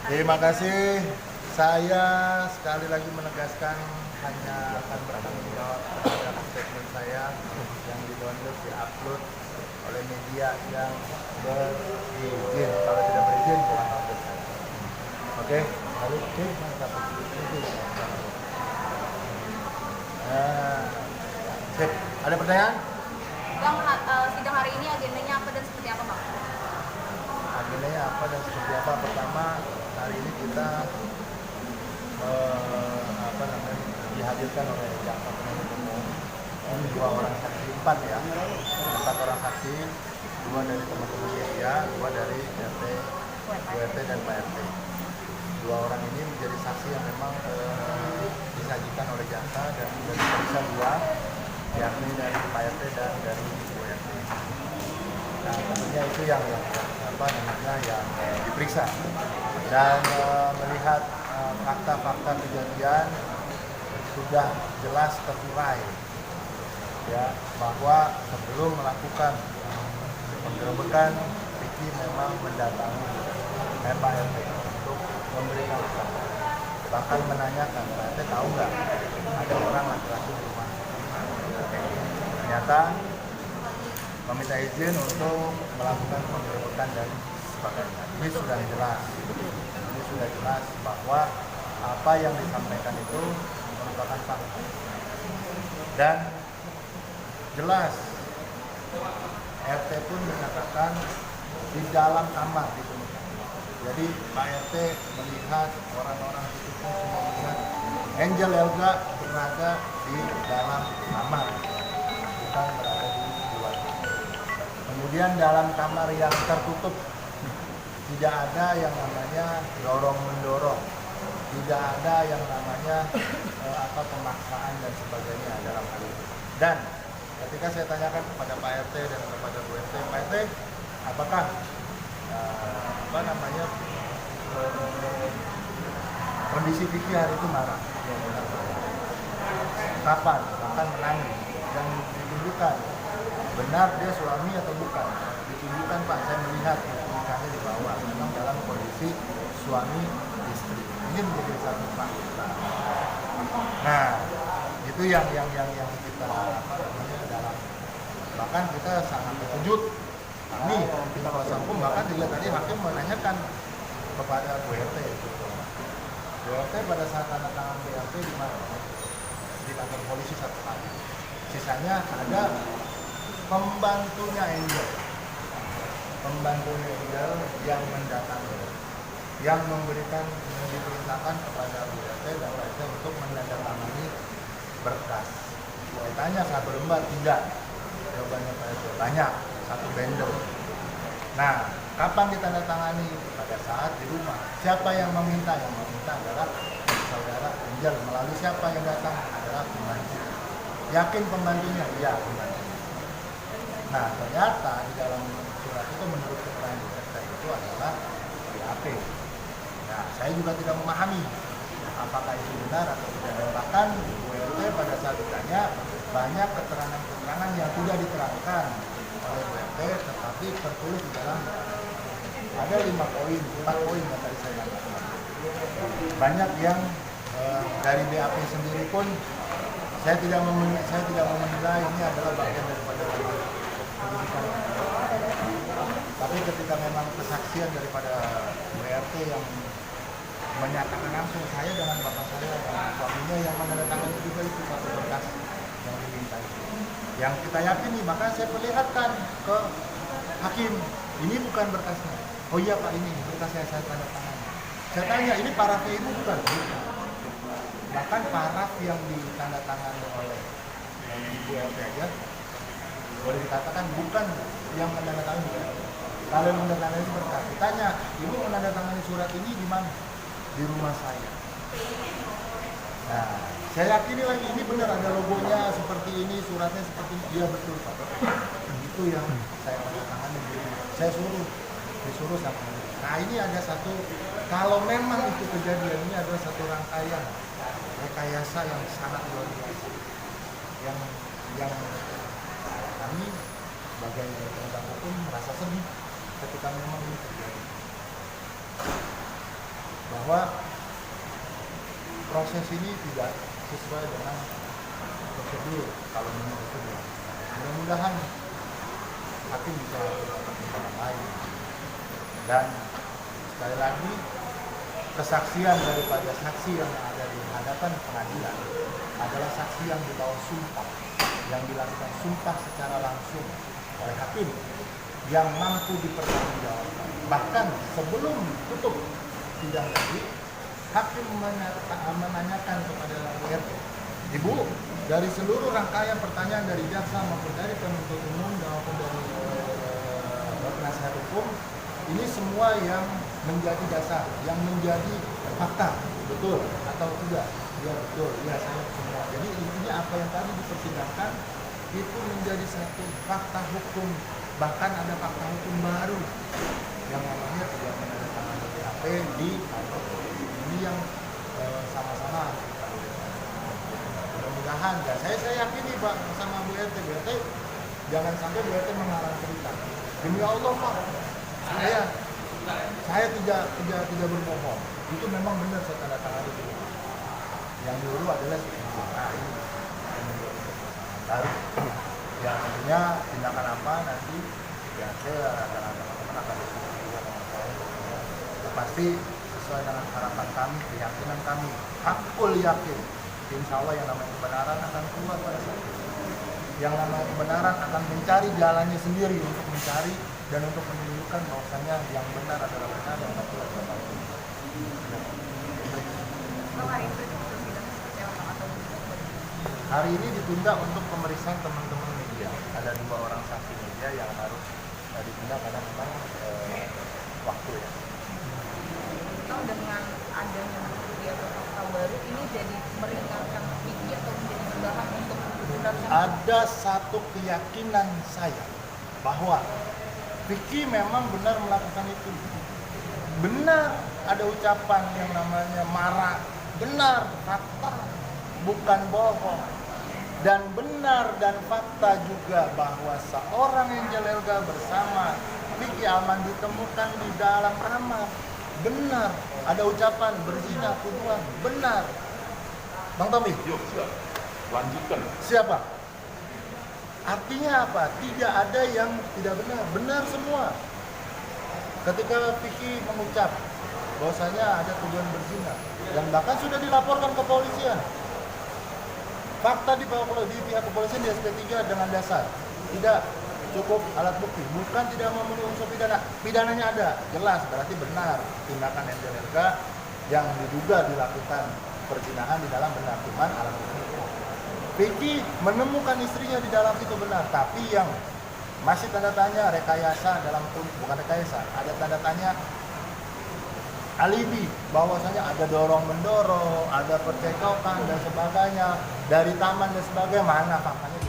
Terima kasih. Saya sekali lagi menegaskan hanya akan bertanggung jawab terhadap statement saya yang di-download, di-upload oleh media yang berizin. Kalau tidak berizin, bukan upload saya. Oke? Lalu, mantap. Sip. Ada pertanyaan? Bang, sidang hari ini agendanya apa dan seperti apa, Bang? Agendanya apa dan seperti apa? Pertama, hari ini kita dihadirkan oleh jaksa penuntut umum 4 orang saksi, 2 dari teman-teman media, 2 dari RT, WRT dan Pak RT. 2 orang ini menjadi saksi yang memang disajikan oleh jaksa dan sudah diperiksa 2, yakni dari Pak RT dan dari WRT. Nah, tentunya itu yang diperiksa dan melihat fakta-fakta kejadian sudah jelas terurai ya bahwa sebelum melakukan penggerebekan Ricky memang mendatangi Pak RT untuk memberikan keterangan, bahkan menanyakan Pak RT tahu nggak ada orang laki-laki di rumah. Ternyata meminta izin untuk melakukan penggerebekan dan sebagainya. Ini sudah jelas bahwa apa yang disampaikan itu merupakan fakta dan jelas RT pun menyatakan di dalam kamar ditemukan. Jadi Pak RT melihat orang-orang itu pun semua melihat Angel Elga berada di dalam kamar, bukan berada di luar. Kemudian dalam kamar yang tertutup tidak ada yang namanya dorong-mendorong, tidak ada yang namanya pemaksaan dan sebagainya dalam hal itu. Dan ketika saya tanyakan kepada Pak RT dan kepada Bu RT, Pak RT, apakah kondisi Vicky hari itu marah? Ya, benar. Kapan? Bahkan menangis dan ditunjukkan benar dia suami atau bukan. Ditunjukkan Pak, saya melihat nikahnya di bawah, memang dalam kondisi suami istri. Ini menjadi satu fakta. Nah, itu yang kita dalam. Bahkan kita sangat terkejut. Ini kita kuasa hukum bahkan juga tadi hakim menanyakan kepada Bu RT. Bu RT pada saat tanda tangan BAP di mana? Di kantor polisi 1 kali. Sisanya ada pembantunya Angel yang mendatangi, yang diperintahkan kepada Bu RT dan Pak RT untuk menandatangani berkas. Saya tanya 1 lembar, tidak. Jawabannya Pak RT banyak, 1 bendel. Nah, kapan ditandatangani? Pada saat di rumah. Siapa yang meminta? Yang meminta adalah saudara Angel. Melalui siapa yang datang? Adalah pembantu. Yakin pembantunya? Iya, pembantu. Nah, ternyata di dalam surat itu menurut keterangan RT itu adalah BAP. Nah, saya juga tidak memahami apakah itu benar atau tidak. Dan bahkan WRT pada saat ditanya banyak keterangan-keterangan yang tidak diterangkan oleh WRT tetapi tertulis di dalam ada 4 poin yang tadi saya katakan. Banyak yang dari BAP sendiri pun saya tidak menilai ini adalah bagian daripada penyidikan. Tapi ketika memang kesaksian daripada WRT yang menyatakan langsung saya dengan bapak saya dan suaminya yang menandatangani juga itu 1 berkas yang diminta itu. Yang kita yakini, maka saya perlihatkan ke hakim, ini bukan berkasnya. Oh iya Pak, ini berkas saya tanda tangan. Saya tanya, ini parafnya ibu bukan? Bahkan paraf yang ditandatangani oleh Ibu RT aja boleh dikatakan bukan yang menandatangani Bu RT. Kalau yang menandatangani berkas, ditanya, ibu menandatangani surat ini di mana? Di rumah saya. Nah, saya yakini lagi ini benar ada logonya seperti ini, suratnya seperti ini. Iya betul Pak. Itu yang saya menandatangani. Saya disuruh sama ini. Nah, ini ada satu, kalau memang itu kejadian, ini adalah satu rangkaian rekayasa yang sangat luar biasa. Yang kami sebagai penegak hukum merasa sedih ketika memang ini terjadi. bahwa proses ini tidak sesuai dengan prosedur kalau menurut prosedur. Mudah-mudahan hakim bisa berpendapat lain. Dan sekali lagi kesaksian daripada saksi yang ada di hadapan pengadilan adalah saksi yang dibawa sumpah, yang dilakukan sumpah secara langsung oleh hakim yang mampu dipertanggungjawabkan. Bahkan sebelum tutup sidang tadi, hakim menanyakan kepada WRT, Ibu, dari seluruh rangkaian pertanyaan dari jaksa maupun dari penuntut umum maupun dari penasihat hukum, ini semua yang menjadi dasar, yang menjadi fakta, betul atau tidak? Ya betul, ya saya semua. Jadi intinya apa yang tadi dipersidangkan itu menjadi satu fakta hukum, bahkan ada fakta hukum baru yang namanya tidak menandatangani BAP di kantor. Ini yang sama-sama kita lihat. Mudah-mudahan, ya saya yakin nih Pak sama Bu RT, jangan sampai Bu RT mengarang cerita. Demi Allah Pak, saya tidak berbohong. Itu memang benar saya tanda tangan itu. Yang dulu adalah nah, ini baru. Ya tentunya tindakan apa nanti ya saya akan diskusi juga dengan saya. Ya, pasti sesuai dengan harapan kami, keyakinan kami, hakul yakin. Insya Allah yang namanya kebenaran akan keluar pada saat itu. Yang namanya kebenaran akan mencari jalannya sendiri untuk mencari dan untuk menunjukkan bahwasanya yang benar adalah benar, yang benar adalah benar. Hari ini ditunda untuk pemeriksaan teman-teman media. Ada 2 orang saksi media yang harus ditunda karena memang waktu ya. Kalau dengan adanya media fakta baru ini jadi meringankan Vicky atau menjadi bahan untuk ada satu keyakinan saya bahwa Vicky memang benar melakukan itu. Benar ada ucapan yang namanya marah, benar fakta, bukan bohong. Dan benar dan fakta juga bahwa seorang Angel Elga bersama Vicky Alman ditemukan di dalam kamar. Benar, ada ucapan berzina tuduhan, benar. Bang Tommy, Yuk, siap. Lanjutkan. siapa? Artinya apa? Tidak ada yang tidak benar, benar semua. Ketika Vicky mengucap bahwasanya ada tuduhan berzina dan bahkan sudah dilaporkan ke kepolisian. Fakta di pihak kepolisian di SP3 dengan dasar tidak cukup alat bukti, bukan tidak memenuhi unsur pidana. Pidananya ada, jelas berarti benar tindakan Angel Elga yang diduga dilakukan perzinahan di dalam benar, cuman alat bukti. Vicky menemukan istrinya di dalam itu benar, tapi yang masih tanda tanya rekayasa dalam bukan rekayasa, ada tanda tanya alibi bahwasanya ada dorong-mendorong, ada percecokan dan sebagainya dari taman dan sebagainya, mana faktanya